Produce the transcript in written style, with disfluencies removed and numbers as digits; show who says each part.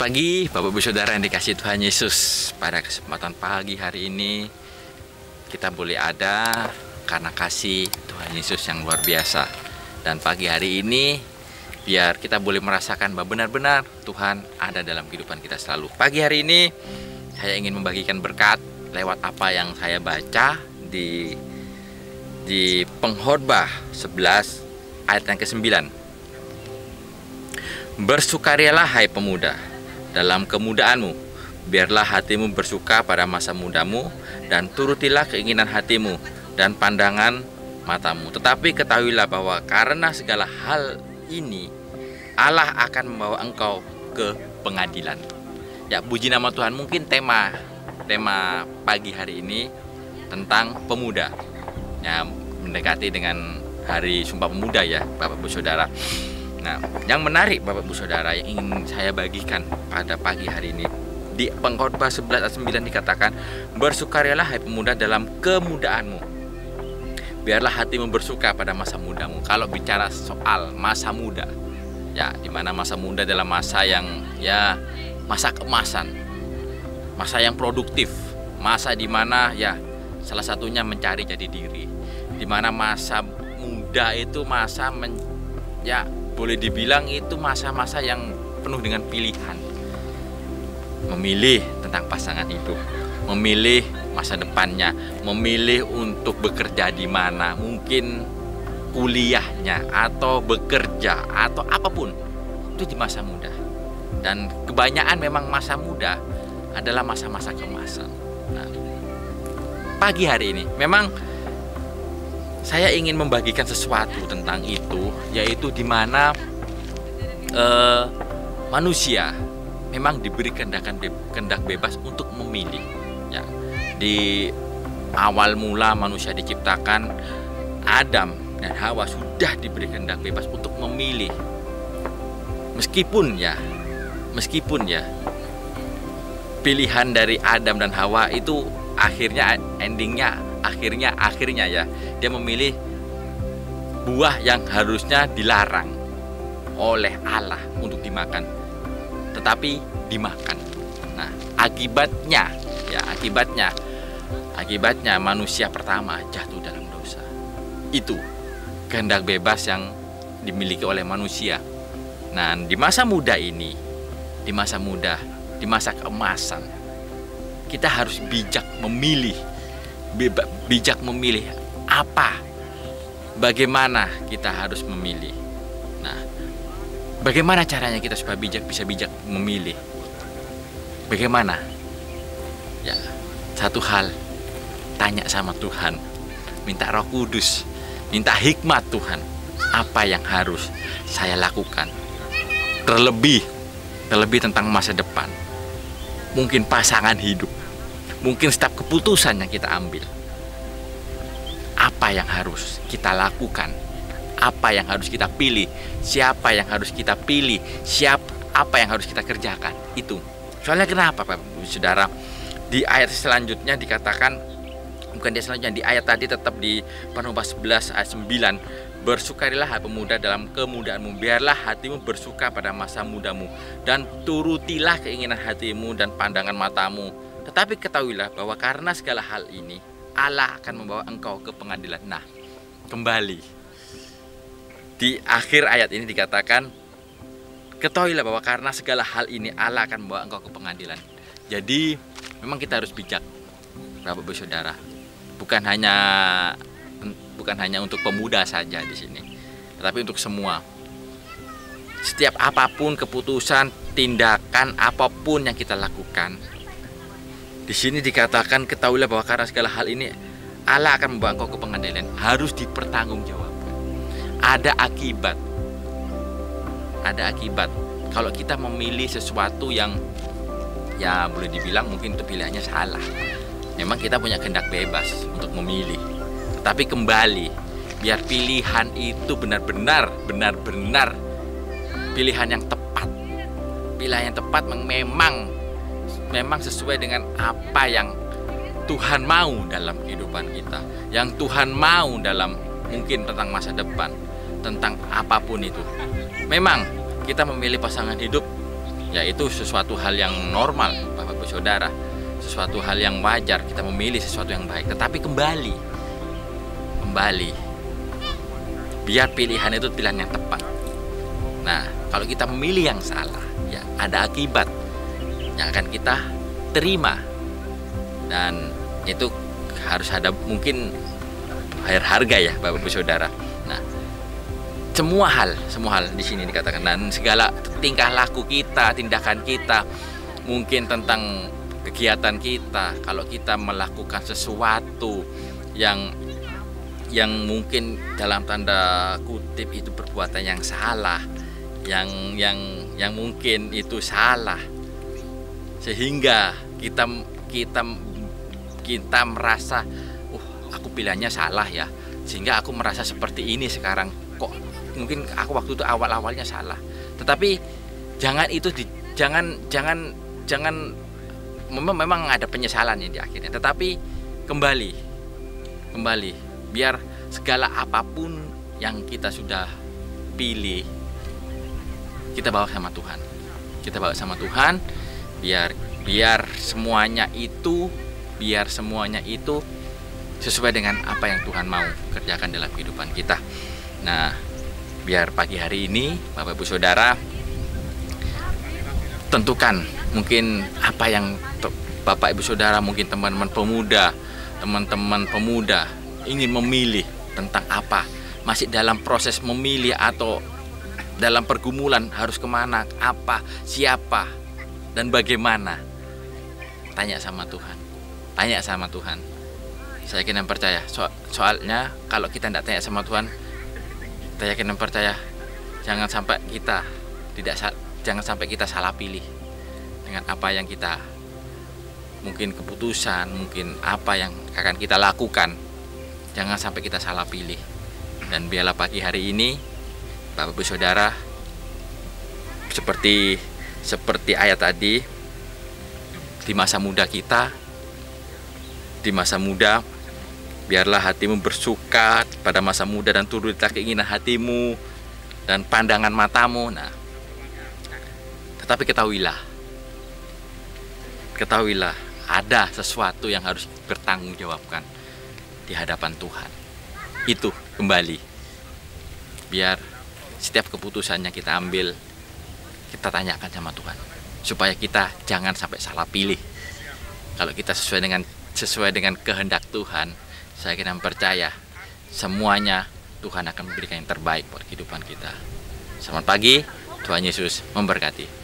Speaker 1: Selamat pagi Bapak Ibu Saudara yang dikasihi Tuhan Yesus. Pada kesempatan pagi hari ini kita boleh ada karena kasih Tuhan Yesus yang luar biasa. Dan pagi hari ini biar kita boleh merasakan bahwa benar-benar Tuhan ada dalam kehidupan kita selalu. Pagi hari ini saya ingin membagikan berkat lewat apa yang saya baca di Pengkhotbah 11 ayat yang ke-9. Bersukarialah hai pemuda dalam kemudaanmu, biarlah hatimu bersuka pada masa mudamu, dan turutilah keinginan hatimu dan pandangan matamu. Tetapi ketahuilah bahwa karena segala hal ini Allah akan membawa engkau ke pengadilan. Ya, puji nama Tuhan. Mungkin tema pagi hari ini tentang pemuda. Ya, mendekati dengan Hari Sumpah Pemuda ya, Bapak Ibu Saudara. Nah, yang menarik Bapak Ibu Saudara yang ingin saya bagikan pada pagi hari ini, di Pengkhotbah 11 ayat 9 dikatakan, bersukarialah hai pemuda dalam kemudaanmu, biarlah hatimu bersuka pada masa mudamu. Kalau bicara soal masa muda, ya, dimana masa muda dalam masa yang ya masa keemasan, masa yang produktif, masa dimana ya salah satunya mencari jati diri, dimana masa muda itu masa boleh dibilang itu masa-masa yang penuh dengan pilihan. Memilih tentang pasangan hidup, memilih masa depannya, memilih untuk bekerja di mana, mungkin kuliahnya atau bekerja atau apapun. Itu di masa muda. Dan kebanyakan memang masa muda adalah masa-masa kemasan. Nah, pagi hari ini memang saya ingin membagikan sesuatu tentang itu, yaitu di mana manusia memang diberi kehendak bebas untuk memilih. Ya, di awal mula manusia diciptakan, Adam dan Hawa sudah diberi kehendak bebas untuk memilih. Meskipun ya pilihan dari Adam dan Hawa itu akhirnya ya dia memilih buah yang harusnya dilarang oleh Allah untuk dimakan, tetapi dimakan. Nah, akibatnya manusia pertama jatuh dalam dosa. Itu kehendak bebas yang dimiliki oleh manusia. Nah, di masa muda ini, di masa keemasan, kita harus bijak memilih apa, bagaimana kita harus memilih. Nah, bagaimana caranya kita supaya bisa bijak memilih? Bagaimana? Ya, satu hal, tanya sama Tuhan, minta Roh Kudus, minta hikmat Tuhan, apa yang harus saya lakukan? Terlebih tentang masa depan, mungkin pasangan hidup, mungkin setiap keputusan yang kita ambil. Apa yang harus kita lakukan? Apa yang harus kita pilih? Siapa yang harus kita pilih? Apa yang harus kita kerjakan? Itu. Soalnya kenapa Bapak Ibu Saudara? Di ayat selanjutnya dikatakan, di ayat tadi tetap di Pengkhotbah 11 ayat 9, bersukarilah hai pemuda dalam kemudaanmu, biarlah hatimu bersuka pada masa mudamu, dan turutilah keinginan hatimu dan pandangan matamu. Tetapi ketahuilah bahwa karena segala hal ini Allah akan membawa engkau ke pengadilan. Nah, kembali di akhir ayat ini dikatakan, ketahuilah bahwa karena segala hal ini Allah akan membawa engkau ke pengadilan. Jadi memang kita harus bijak, Bapak Ibu Saudara. Bukan hanya untuk pemuda saja di sini, tetapi untuk semua. Setiap apapun keputusan, tindakan apapun yang kita lakukan, di sini dikatakan ketahuilah bahwa karena segala hal ini Allah akan membawa engkau ke pengadilan. Harus dipertanggungjawabkan. Ada akibat kalau kita memilih sesuatu yang ya boleh dibilang mungkin itu pilihannya salah. Memang kita punya kehendak bebas untuk memilih, tetapi kembali biar pilihan itu benar-benar pilihan yang tepat. Pilihan yang tepat memang sesuai dengan apa yang Tuhan mau dalam kehidupan kita, yang Tuhan mau dalam mungkin tentang masa depan, tentang apapun itu. Memang kita memilih pasangan hidup Ya itu sesuatu hal yang normal, Bapak Ibu Saudara. Sesuatu hal yang wajar kita memilih sesuatu yang baik. Tetapi kembali, biar pilihan itu pilihan yang tepat. Nah, kalau kita memilih yang salah, ya ada akibat yang akan kita terima. Dan itu harus ada mungkin bayar harga ya, Bapak Ibu Saudara. Nah, semua hal di sini dikatakan, dan segala tingkah laku kita, tindakan kita, mungkin tentang kegiatan kita, kalau kita melakukan sesuatu yang mungkin dalam tanda kutip itu perbuatan yang salah, yang mungkin itu salah, sehingga kita merasa, aku pilihannya salah ya, sehingga aku merasa seperti ini sekarang. Kok mungkin aku waktu itu awalnya salah. Tetapi jangan memang ada penyesalan ya di akhirnya. Tetapi kembali biar segala apapun yang kita sudah pilih, kita bawa sama Tuhan. Biar semuanya itu sesuai dengan apa yang Tuhan mau kerjakan dalam kehidupan kita. Nah, biar pagi hari ini Bapak Ibu Saudara tentukan mungkin apa yang Bapak Ibu Saudara, mungkin teman-teman pemuda ingin memilih tentang apa, masih dalam proses memilih atau dalam pergumulan harus kemana, apa, siapa, dan bagaimana. Tanya sama Tuhan. Saya yakin dan percaya. Soalnya kalau kita tidak tanya sama Tuhan, saya yakin dan percaya jangan sampai kita salah pilih dengan apa yang kita, mungkin keputusan, mungkin apa yang akan kita lakukan. Jangan sampai kita salah pilih. Dan biarlah pagi hari ini Bapak Ibu Saudara, seperti ayat tadi, di masa muda biarlah hatimu bersuka pada masa muda dan turutlah keinginan hatimu dan pandangan matamu. Nah, tetapi ketahuilah ada sesuatu yang harus bertanggung jawabkan di hadapan Tuhan. Itu kembali, biar setiap keputusannya kita ambil, kita tanyakan sama Tuhan, supaya kita jangan sampai salah pilih. Kalau kita sesuai dengan kehendak Tuhan, saya kira percaya semuanya Tuhan akan memberikan yang terbaik buat kehidupan kita. Selamat pagi, Tuhan Yesus memberkati.